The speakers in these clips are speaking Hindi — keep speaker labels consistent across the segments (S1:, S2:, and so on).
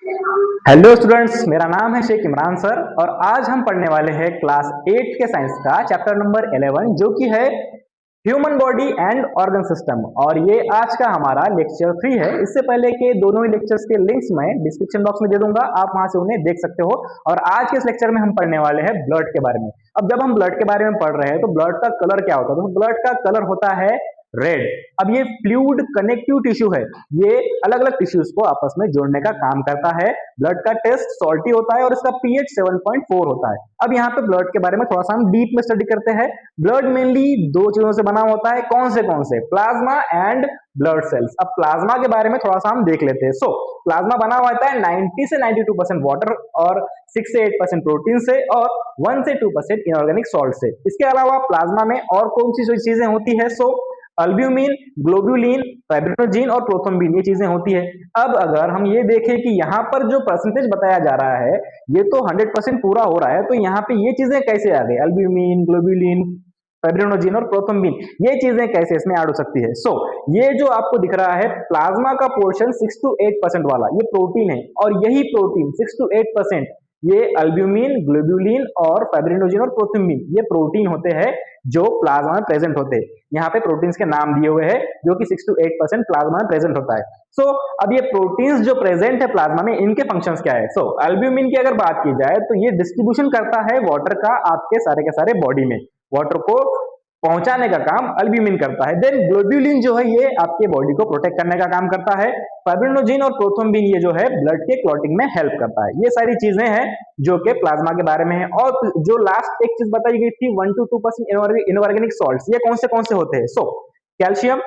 S1: हेलो स्टूडेंट्स, मेरा नाम है शेख इमरान सर और आज हम पढ़ने वाले हैं क्लास 8 के साइंस का चैप्टर नंबर 11 जो कि है human body and organ system. और ये आज का हमारा लेक्चर 3 है। इससे पहले के दोनों ही लेक्चर्स के लिंक्स मैं डिस्क्रिप्शन बॉक्स में दे दूंगा, आप वहां से उन्हें देख सकते हो। और आज के इस लेक्चर में हम पढ़ने वाले हैं ब्लड के बारे में। अब जब हम ब्लड के बारे में पढ़ रहे हैं तो ब्लड का कलर क्या होता है? तो ब्लड का कलर होता है रेड। अब ये फ्लूइड कनेक्टिव टिश्यू है, ये अलग अलग टिश्यूज को आपस में जोड़ने का काम करता है। ब्लड का टेस्ट सॉल्टी होता है और इसका पीएच 7.4 होता है। अब यहाँ पे ब्लड के बारे में थोड़ा सा हम डीप में स्टडी करते हैं। ब्लड मेनली दो चीजों से बना होता है। कौन से? Plasma and blood cells. अब प्लाज्मा के बारे में थोड़ा सा हम देख लेते हैं। प्लाज्मा बना हुआ होता है 90 से 92% वाटर और 6 से 8% प्रोटीन से और 1 से 2% इनऑर्गेनिक सॉल्ट से। इसके अलावा प्लाज्मा में और कौन सी चीजें होती है? अल्ब्यूमिन, ग्लोब्यूलिन, फाइब्रिनोजेन और प्रोथ्रोम्बिन, ये चीजें होती है। अब अगर हम ये देखें कि यहाँ पर जो परसेंटेज बताया जा रहा है ये तो 100% पूरा हो रहा है, तो यहाँ पे ये चीजें कैसे आ गई? अल्ब्यूमिन, ग्लोब्यूलिन, फाइब्रिनोजेन और प्रोथ्रोम्बिन, ये चीजें कैसे इसमें ऐड हो सकती है? ये जो आपको दिख रहा है प्लाज्मा का पोर्शन 6 to 8% वाला, ये प्रोटीन है। और यही प्रोटीन 6 to 8% ये अल्ब्यूमिन, ग्लोब्यूलिन और फाइब्रिनोजेन और प्रोथ्रोम्बिन, ये प्रोटीन होते हैं जो प्लाज्मा में प्रेजेंट होते हैं। यहाँ पे प्रोटीन्स के नाम दिए हुए हैं जो कि 6 to 8% प्लाज्मा में प्रेजेंट होता है। अब ये प्रोटीन्स जो प्रेजेंट है प्लाज्मा में, इनके फंक्शंस क्या है? अल्ब्यूमिन की अगर बात की जाए तो ये डिस्ट्रीब्यूशन करता है वाटर का आपके सारे के सारे बॉडी में, वाटर को पहुंचाने का काम अल्ब्यूमिन करता है। देन ग्लोब्यूलिन जो है ये आपके बॉडी को प्रोटेक्ट करने का काम करता है। फाइब्रिनोजेन और प्रोथ्रोम्बिन ये जो है ब्लड के क्लॉटिंग में हेल्प करता है। ये सारी चीजें हैं जो कि प्लाज्मा के बारे में है। और जो लास्ट एक चीज बताई गई थी 1 to 2% इनऑर्गेनिक सॉल्ट्स, ये कौन से होते हैं? कैल्शियम,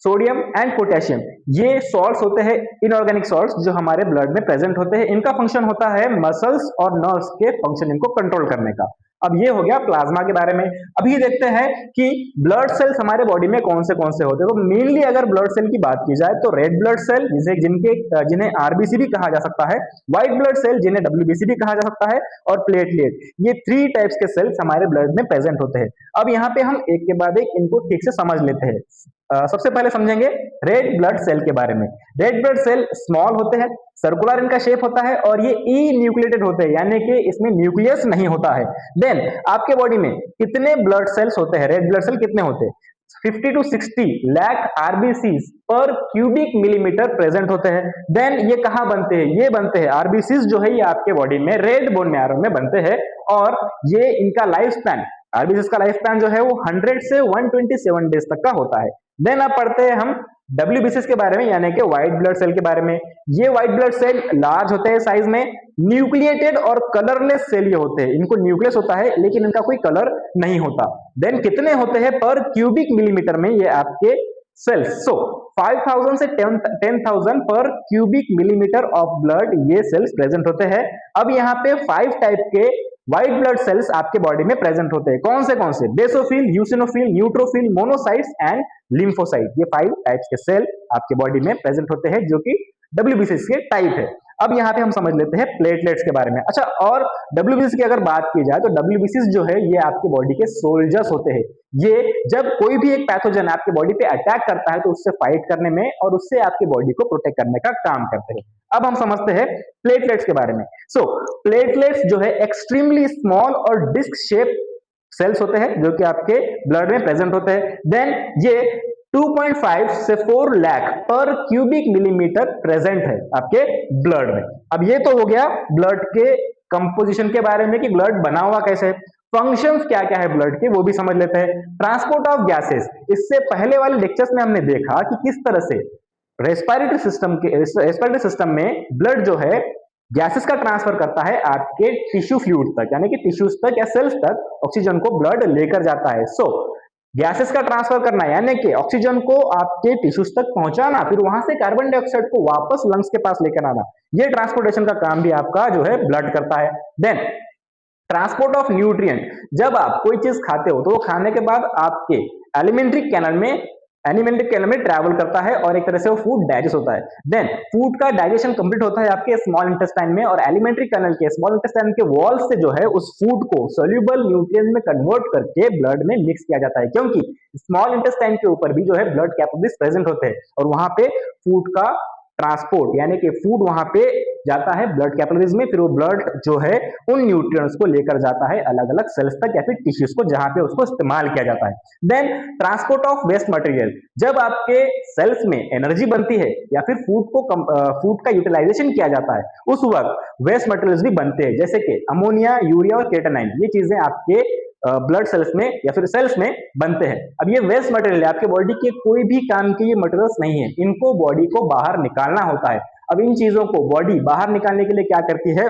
S1: सोडियम एंड पोटेशियम, ये सॉल्ट्स होते हैं इनऑर्गेनिक सॉल्ट्स जो हमारे ब्लड में प्रेजेंट होते हैं। इनका फंक्शन होता है मसल्स और नर्व्स के फंक्शन इनको कंट्रोल करने का। अब ये हो गया प्लाज्मा के बारे में। अभी देखते हैं कि ब्लड सेल्स हमारे बॉडी में कौन से होते हैं। तो मेनली अगर ब्लड सेल की बात की जाए तो रेड ब्लड सेल जिन्हें आरबीसी भी कहा जा सकता है, व्हाइट ब्लड सेल जिन्हें डब्ल्यूबीसी भी कहा जा सकता है, और प्लेटलेट, ये 3 टाइप्स के सेल्स हमारे ब्लड में प्रेजेंट होते हैं। अब यहाँ पे हम एक के बाद एक इनको ठीक से समझ लेते हैं। सबसे पहले समझेंगे रेड ब्लड सेल के बारे में। रेड ब्लड सेल स्मॉल होते हैं, सर्कुलर इनका शेप होता है और ये ई न्यूक्लिएटेड होते हैं, यानी कि इसमें न्यूक्लियस नहीं होता है। देन आपके बॉडी में कितने ब्लड सेल्स होते हैं? रेड ब्लड सेल कितने होते हैं? 50 to 60 लाख आरबीसीज पर क्यूबिक मिलीमीटर प्रेजेंट होते हैं। देन ये कहां बनते हैं? ये बनते हैं आरबीसीज जो है ये आपके बॉडी में रेड बोन मैरो में बनते हैं। और ये इनका लाइफ स्पैन, आरबीसीज का लाइफ स्पैन जो है वो 100 से 127 डेज तक का होता है। देन अब पढ़ते हैं हम डब्ल्यूबीसीज के बारे में, यानी कि व्हाइट ब्लड सेल के बारे में। ये व्हाइट ब्लड सेल लार्ज होते हैं साइज में, न्यूक्लिएटेड और कलरलेस सेल ये होते हैं। इनको न्यूक्लियस होता है लेकिन इनका कोई कलर नहीं होता। देन कितने होते हैं पर क्यूबिक मिलीमीटर में ये आपके सेल्स? 5000 से 10,000 पर क्यूबिक मिलीमीटर ऑफ ब्लड ये सेल्स प्रेजेंट होते हैं। अब यहाँ पे 5 टाइप के व्हाइट ब्लड सेल्स आपके बॉडी में प्रेजेंट होते हैं। कौन से? Basophil, eosinophil, neutrophil, monocytes and lymphocyte, ये 5 टाइप्स के सेल आपके बॉडी में प्रेजेंट होते हैं जो कि डब्ल्यूबीसीज के टाइप है। अब यहाँ पे हम समझ लेते हैं प्लेटलेट्स के बारे में। अच्छा, और डब्ल्यूबीसी की अगर बात की जाए तो डब्ल्यूबीसीज जो है ये आपके बॉडी के सोल्जर्स होते हैं। ये जब कोई भी एक पैथोजन आपके बॉडी पे अटैक करता है तो उससे फाइट करने में और उससे आपकी बॉडी को प्रोटेक्ट करने का काम करते हैं। अब हम समझते हैं प्लेटलेट्स के बारे में। प्लेटलेट्स जो है एक्सट्रीमली स्मॉल और डिस्क शेप सेल्स होते हैं जो कि आपके ब्लड में प्रेजेंट होते हैं। देन ये 2.5 से 4 लाख पर क्यूबिक मिलीमीटर प्रेजेंट है आपके ब्लड में। अब ये तो हो गया ब्लड के कंपोजिशन के बारे में कि ब्लड बना हुआ कैसे है। फंक्शंस क्या क्या है ब्लड के वो भी समझ लेते हैं। ट्रांसपोर्ट ऑफ गैसेस, इससे पहले वाले लेक्चर्स में हमने देखा कि किस तरह से रेस्पिरेटरी सिस्टम में ब्लड जो है गैसेस का ट्रांसफर करता है आपके टिश्यू फ्लूइड तक, यानी कि टिश्यूज तक या सेल्स तक ऑक्सीजन को ब्लड लेकर जाता है। गैसेस का ट्रांसफर करना यानी कि ऑक्सीजन को आपके टिश्यूज तक पहुंचाना, फिर वहां से कार्बन डाइऑक्साइड को वापस लंग्स के पास लेकर आना, ये ट्रांसपोर्टेशन का काम भी आपका जो है ब्लड करता है। देन ट्रांसपोर्ट ऑफ न्यूट्रिएंट, जब आप कोई चीज खाते हो तो वो खाने के बाद आपके एलिमेंट्री कैनल में ट्रैवल करता है और एक तरह से वो फूड डाइजेस्ट होता है। देन फूड का डाइजेशन कंप्लीट होता है आपके स्मॉल इंटेस्टाइन में, और एलिमेंट्री कैनल के स्मॉल इंटेस्टाइन के वॉल से जो है उस फूड को सोल्यूबल न्यूट्रिएंट में कन्वर्ट करके ब्लड में मिक्स किया जाता है, क्योंकि स्मॉल इंटेस्टाइन के ऊपर भी जो है ब्लड कैपिलरीज प्रेजेंट होते हैं और वहां पे फूड का ट्रांसपोर्ट, यानी कि फूड वहां पे जाता है ब्लड कैपिलरीज में, फिर वो ब्लड जो है उन न्यूट्रिएंट्स को लेकर जाता है अलग अलग सेल्स तक या फिर टिश्यूज को, जहां पे उसको इस्तेमाल किया जाता है। Then transport of waste material, जब आपके सेल्स में एनर्जी बनती है या फिर फूड का यूटिलाइजेशन किया जाता है उस वक्त वेस्ट मटेरियल्स भी बनते हैं, जैसे कि अमोनिया, यूरिया और केटानाइन। ये चीजें आपके ब्लड सेल्स में या फिर सेल्स में बनते हैं। अब ये वेस्ट मटेरियल है, आपके बॉडी के कोई भी काम के ये मटेरियल्स नहीं है, इनको बॉडी को बाहर निकालना होता है। अब इन चीजों को बॉडी बाहर निकालने के लिए क्या करती है,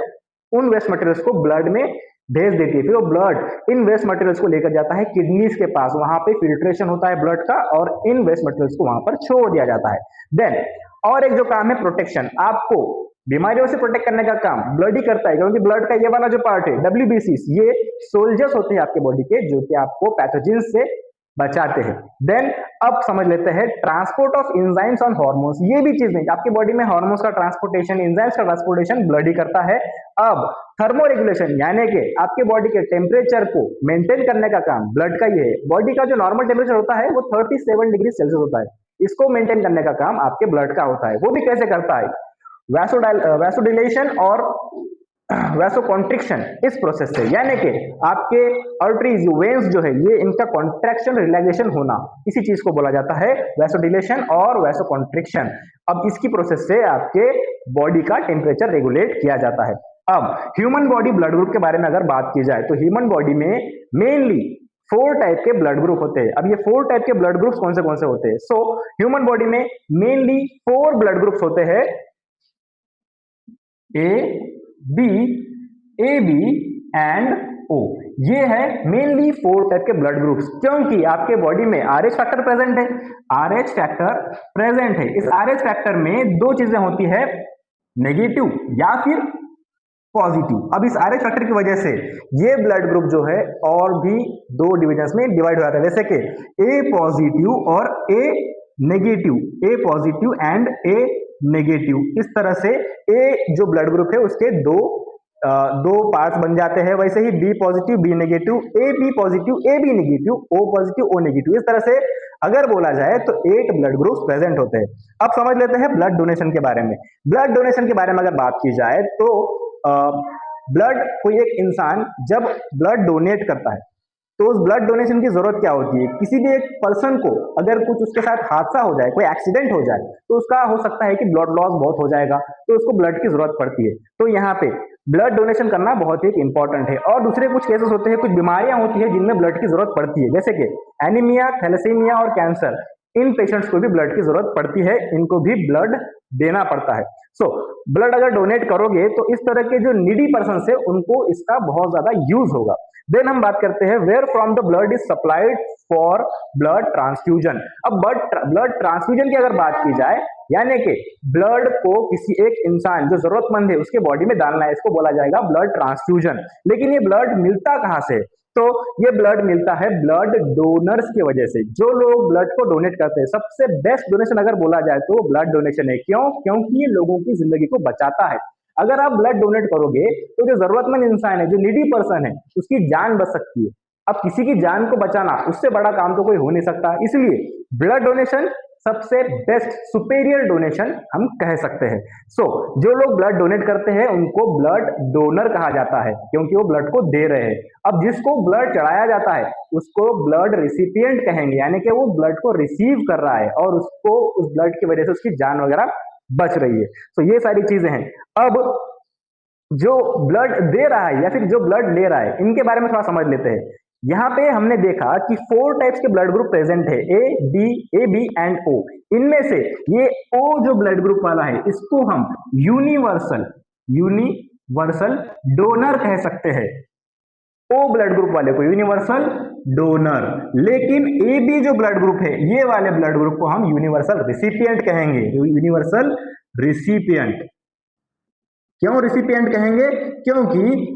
S1: उन वेस्ट मटेरियल्स को ब्लड में भेज देती है, फिर वो ब्लड इन वेस्ट मटेरियल्स को लेकर जाता है किडनीज के पास, वहां पे फिल्ट्रेशन होता है ब्लड का और इन वेस्ट मटेरियल्स को वहां पर छोड़ दिया जाता है। देन और एक जो काम है प्रोटेक्शन, आपको बीमारियों से प्रोटेक्ट करने का काम ब्लड ही करता है, क्योंकि ब्लड का ये वाला जो पार्ट है WBCs, ये सोल्जर्स होते हैं आपके बॉडी के, जो कि आपको पैथोजन से बचाते हैं। देन अब समझ लेते हैं transport of enzymes on hormones. ये भी चीज नहीं, आपकी बॉडी में हार्मोन्स का ट्रांसपोर्टेशन, एंजाइम्स का ट्रांसपोर्टेशन ब्लड ही करता है। अब थर्मो रेगुलेशन, यानी कि आपके बॉडी के टेम्परेचर को मेंटेन करने का काम ब्लड का ये है। बॉडी का जो नॉर्मल टेम्परेचर होता है वो 37 डिग्री सेल्सियस होता है, इसको मेंटेन करने का काम आपके ब्लड का होता है। वो भी कैसे करता है, वैसोडिलेशन और वैसोकॉन्ट्रिक्शन, इस प्रोसेस से, यानी कि आपके आर्टरीज वेन्स जो है ये इनका कॉन्ट्रैक्शन रिलैक्सेशन होना, इसी चीज को बोला जाता है वैसोडिलेशन और वैसोकॉन्ट्रिक्शन। अब इसकी प्रोसेस से आपके बॉडी का टेम्परेचर रेगुलेट किया जाता है। अब ह्यूमन बॉडी ब्लड ग्रुप के बारे में अगर बात की जाए तो ह्यूमन बॉडी में मेनली 4 टाइप के ब्लड ग्रुप होते हैं। अब ये 4 टाइप के ब्लड ग्रुप्स कौन से होते हैं? सो ह्यूमन बॉडी में मेनली 4 ब्लड ग्रुप्स होते हैं, A B, A B and O. ये है मेनली 4 टाइप के ब्लड ग्रुप्स, क्योंकि आपके बॉडी में RH फैक्टर प्रेजेंट है। RH फैक्टर प्रेजेंट है, इस RH फैक्टर में 2 चीजें होती है, नेगेटिव या फिर पॉजिटिव। अब इस RH फैक्टर की वजह से ये ब्लड ग्रुप जो है और भी 2 डिविजन्स में डिवाइड हो जाता है, जैसे कि ए पॉजिटिव और A negative, A positive and A negative. इस तरह से ए जो ब्लड ग्रुप है उसके दो पार्ट्स बन जाते हैं। वैसे ही B positive, B negative, A B positive, A B negative, O positive, O negative. इस तरह से अगर बोला जाए तो 8 ब्लड ग्रुप्स प्रेजेंट होते हैं। अब समझ लेते हैं ब्लड डोनेशन के बारे में। ब्लड डोनेशन के बारे में अगर बात की जाए तो ब्लड कोई एक इंसान जब ब्लड डोनेट करता है तो उस ब्लड डोनेशन की जरूरत क्या होती है, किसी भी एक पर्सन को अगर कुछ उसके साथ हादसा हो जाए, कोई एक्सीडेंट हो जाए, तो उसका हो सकता है कि ब्लड लॉस बहुत हो जाएगा, तो उसको ब्लड की जरूरत पड़ती है। तो यहाँ पे ब्लड डोनेशन करना बहुत ही इंपॉर्टेंट है। और दूसरे कुछ केसेस होते हैं, कुछ बीमारियां होती है जिनमें ब्लड की जरूरत पड़ती है, जैसे कि एनीमिया, थैलेसीमिया और कैंसर। इन पेशेंट्स को भी ब्लड की जरूरत पड़ती है, इनको भी ब्लड देना पड़ता है। सो ब्लड अगर डोनेट करोगे तो इस तरह के जो नीडी पर्सन है उनको इसका बहुत ज्यादा यूज होगा। देन हम बात करते हैं where from the blood is supplied for blood transfusion. अब ब्लड ट्रांसफ्यूजन की अगर बात की जाए, यानी कि ब्लड को किसी एक इंसान जो जरूरतमंद है उसके बॉडी में डालना है, इसको बोला जाएगा ब्लड ट्रांसफ्यूजन। लेकिन ये ब्लड मिलता कहां से? तो ये ब्लड मिलता है ब्लड डोनर्स की वजह से। जो लोग ब्लड को डोनेट करते हैं, सबसे बेस्ट डोनेशन अगर बोला जाए तो ब्लड डोनेशन है। क्यों? क्योंकि ये लोगों की जिंदगी को बचाता है। अगर आप ब्लड डोनेट करोगे तो जो जरूरतमंद इंसान है, जो नीडी पर्सन है, उसकी जान बच सकती है। अब किसी की जान को बचाना, उससे बड़ा काम तो कोई हो नहीं सकता, इसलिए ब्लड डोनेशन सबसे बेस्ट सुपेरियर डोनेशन हम कह सकते हैं। सो जो लोग ब्लड डोनेट करते हैं उनको ब्लड डोनर कहा जाता है, क्योंकि वो ब्लड को दे रहे हैं। अब जिसको ब्लड चढ़ाया जाता है उसको ब्लड रिसिपिएंट कहेंगे, यानी कि वो ब्लड को रिसीव कर रहा है और उसको उस ब्लड की वजह से उसकी जान वगैरह बच रही है। तो ये सारी चीजें हैं। अब जो ब्लड दे रहा है या फिर जो ब्लड ले रहा है, इनके बारे में थोड़ा समझ लेते हैं। यहां पे हमने देखा कि 4 टाइप्स के ब्लड ग्रुप प्रेजेंट है, ए बी एंड ओ। इनमें से ये ओ जो ब्लड ग्रुप वाला है इसको हम यूनिवर्सल डोनर कह सकते हैं। ओ ब्लड ग्रुप वाले को यूनिवर्सल डोनर। लेकिन ए बी जो ब्लड ग्रुप है, ये वाले ब्लड ग्रुप को हम यूनिवर्सल रिसिपिएंट कहेंगे। Universal recipient. क्यों रिसिपिएंट कहेंगे? क्योंकि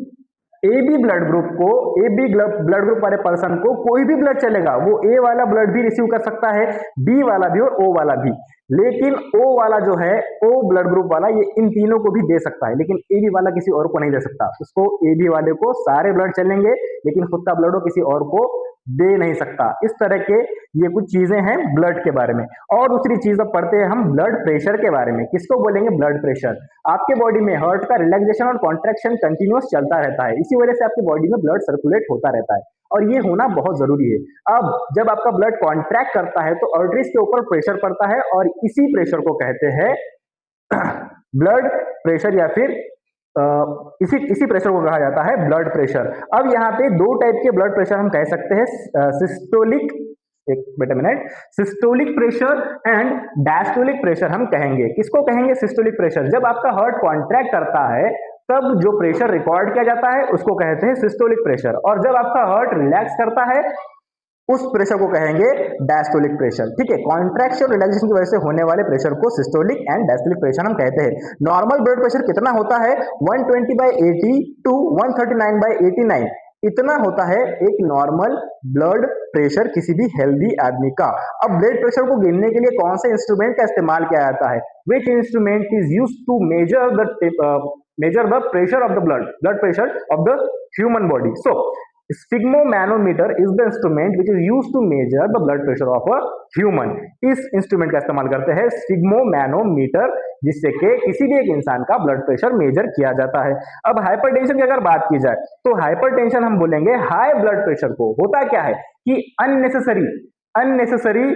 S1: ए बी ब्लड ग्रुप को, ए बी ब्लड ग्रुप वाले पर्सन को कोई भी ब्लड चलेगा, वो ए वाला ब्लड भी रिसीव कर सकता है, बी वाला भी और ओ वाला भी। लेकिन ओ वाला जो है, ओ ब्लड ग्रुप वाला, ये इन तीनों को भी दे सकता है, लेकिन ए बी वाला किसी और को नहीं दे सकता। उसको ए बी वाले को सारे ब्लड चलेंगे, लेकिन खुद का ब्लड वो किसी और को दे नहीं सकता। इस तरह के ये कुछ चीजें हैं ब्लड के बारे में। और दूसरी चीज अब पढ़ते हैं हम ब्लड प्रेशर के बारे में। किसको बोलेंगे? Blood pressure. आपके बॉडी में हार्ट का रिलैक्सेशन और कॉन्ट्रैक्शन कंटिन्यूअस चलता रहता है, इसी वजह से आपकी बॉडी में ब्लड सर्कुलेट होता रहता है और ये होना बहुत जरूरी है। अब जब आपका ब्लड कॉन्ट्रैक्ट करता है तो आर्टरीज के ऊपर प्रेशर पड़ता है और इसी प्रेशर को कहते हैं ब्लड प्रेशर या फिर इसी इसी प्रेशर को कहा जाता है ब्लड प्रेशर। अब यहाँ पे दो टाइप के ब्लड प्रेशर हम कह सकते हैं, सिस्टोलिक, एक बेटा minute, systolic pressure and diastolic pressure हम कहेंगे। किसको कहेंगे सिस्टोलिक प्रेशर? जब आपका हार्ट कॉन्ट्रैक्ट करता है तब जो प्रेशर रिकॉर्ड किया जाता है उसको कहते हैं सिस्टोलिक प्रेशर, और जब आपका हार्ट रिलैक्स करता है उस प्रेशर को कहेंगे डायस्टोलिक प्रेशर। ठीक है, कॉन्ट्रैक्शन रिलैक्सेशन की वजह से होने वाले प्रेशर को सिस्टोलिक एंड डायस्टोलिक प्रेशर हम कहते हैं। नॉर्मल ब्लड प्रेशर कितना होता है? 120/80 टू 139/89 इतना होता है एक नॉर्मल ब्लड प्रेशर किसी भी हेल्दी आदमी का। अब ब्लड प्रेशर को गिनने के लिए कौन से इंस्ट्रूमेंट का इस्तेमाल किया जाता है? Which instrument is used to measure the pressure of the blood pressure of the human body? So sphygmomanometer is the instrument which is used to measure the blood pressure of a human. इस इंस्ट्रूमेंट का इस्तेमाल करते हैं स्फिग्मोमैनोमीटर, जिससे कि किसी भी एक इंसान का ब्लड प्रेशर मेजर किया जाता है। अब हाइपरटेंशन की अगर बात की जाए तो हाइपरटेंशन हम बोलेंगे हाई ब्लड प्रेशर को। होता क्या है कि अननेसेसरी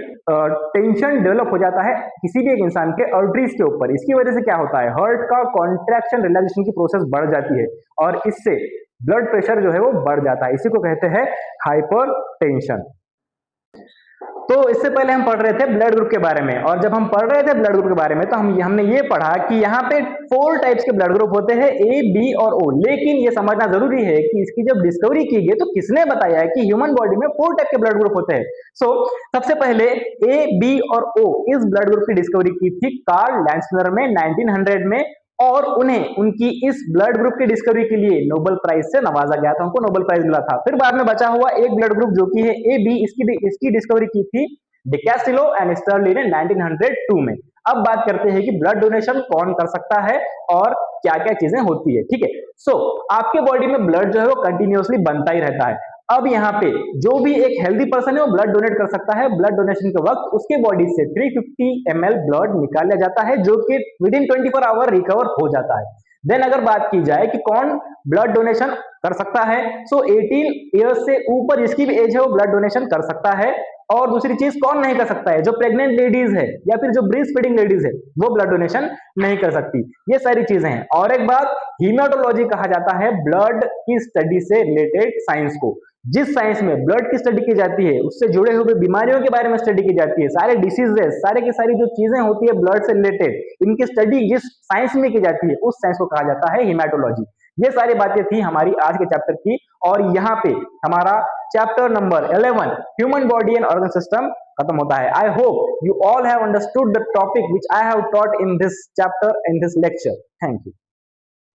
S1: टेंशन डेवलप हो जाता है किसी भी एक इंसान के आर्टरीज के ऊपर। इसकी वजह से क्या होता है? हार्ट का कॉन्ट्रैक्शन रिलैक्सेशन की प्रोसेस बढ़ जाती है और इससे ब्लड प्रेशर जो है वो बढ़ जाता है। इसी को कहते हैं हाइपरटेंशन। तो इससे पहले हम पढ़ रहे थे ब्लड ग्रुप के बारे में, और जब हम पढ़ रहे थे ब्लड ग्रुप के बारे में तो हमने ये पढ़ा कि यहाँ पे 4 टाइप्स के ब्लड ग्रुप होते हैं, ए, बी और ओ। लेकिन ये समझना जरूरी है कि इसकी जब डिस्कवरी की गई तो किसने बताया है कि ह्यूमन बॉडी में 4 टाइप के ब्लड ग्रुप होते हैं। सबसे पहले ए, बी और ओ इस ब्लड ग्रुप की डिस्कवरी की थी कार्ल लैंडस्नर में 1900 में, और उन्हें उनकी इस ब्लड ग्रुप की डिस्कवरी के लिए नोबेल प्राइज से नवाजा गया था, उनको नोबेल प्राइज मिला था। फिर बाद में बचा हुआ एक ब्लड ग्रुप जो कि है ए बी, इसकी डिस्कवरी की थी डिकैस्टिलो एंड स्टर्ली ने 1902 में। अब बात करते हैं कि ब्लड डोनेशन कौन कर सकता है और क्या क्या चीजें होती है। ठीक है, आपके बॉडी में ब्लड जो है वो कंटिन्यूअसली बनता ही रहता है। अब यहाँ पे जो भी एक हेल्दी पर्सन है वो ब्लड डोनेट कर सकता है। ब्लड डोनेशन के वक्त उसके बॉडी से 350 ml ब्लड निकाल लिया जाता है जो कि विदिन 24 आवर रिकवर हो जाता है। देन अगर बात की जाए कि कौन ब्लड डोनेशन कर सकता है, 18 ईयर्स से ऊपर जिसकी भी एज है वो ब्लड डोनेशन कर सकता है। और दूसरी चीज कौन नहीं कर सकता है? जो प्रेग्नेंट लेडीज है या फिर जो ब्रेस्ट फीडिंग लेडीज है वो ब्लड डोनेशन नहीं कर सकती। ये सारी चीजें हैं। और एक बात, हीमेटोलॉजी कहा जाता है ब्लड की स्टडी से रिलेटेड साइंस को। जिस साइंस में ब्लड की स्टडी की जाती है उससे जुड़े हुए बीमारियों के बारे में स्टडी की जाती है, सारे डिसीजेस, सारे की सारी जो चीजें होती है ब्लड से रिलेटेड, इनकी स्टडी जिस साइंस में की जाती है उस साइंस को कहा जाता है हीमेटोलॉजी। ये सारी बातें थी हमारी आज के चैप्टर की, और यहाँ पे हमारा chapter number 11 human body and organ system खत्म होता है। I hope you all have understood the topic which I have taught in this chapter, in this lecture. Thank you.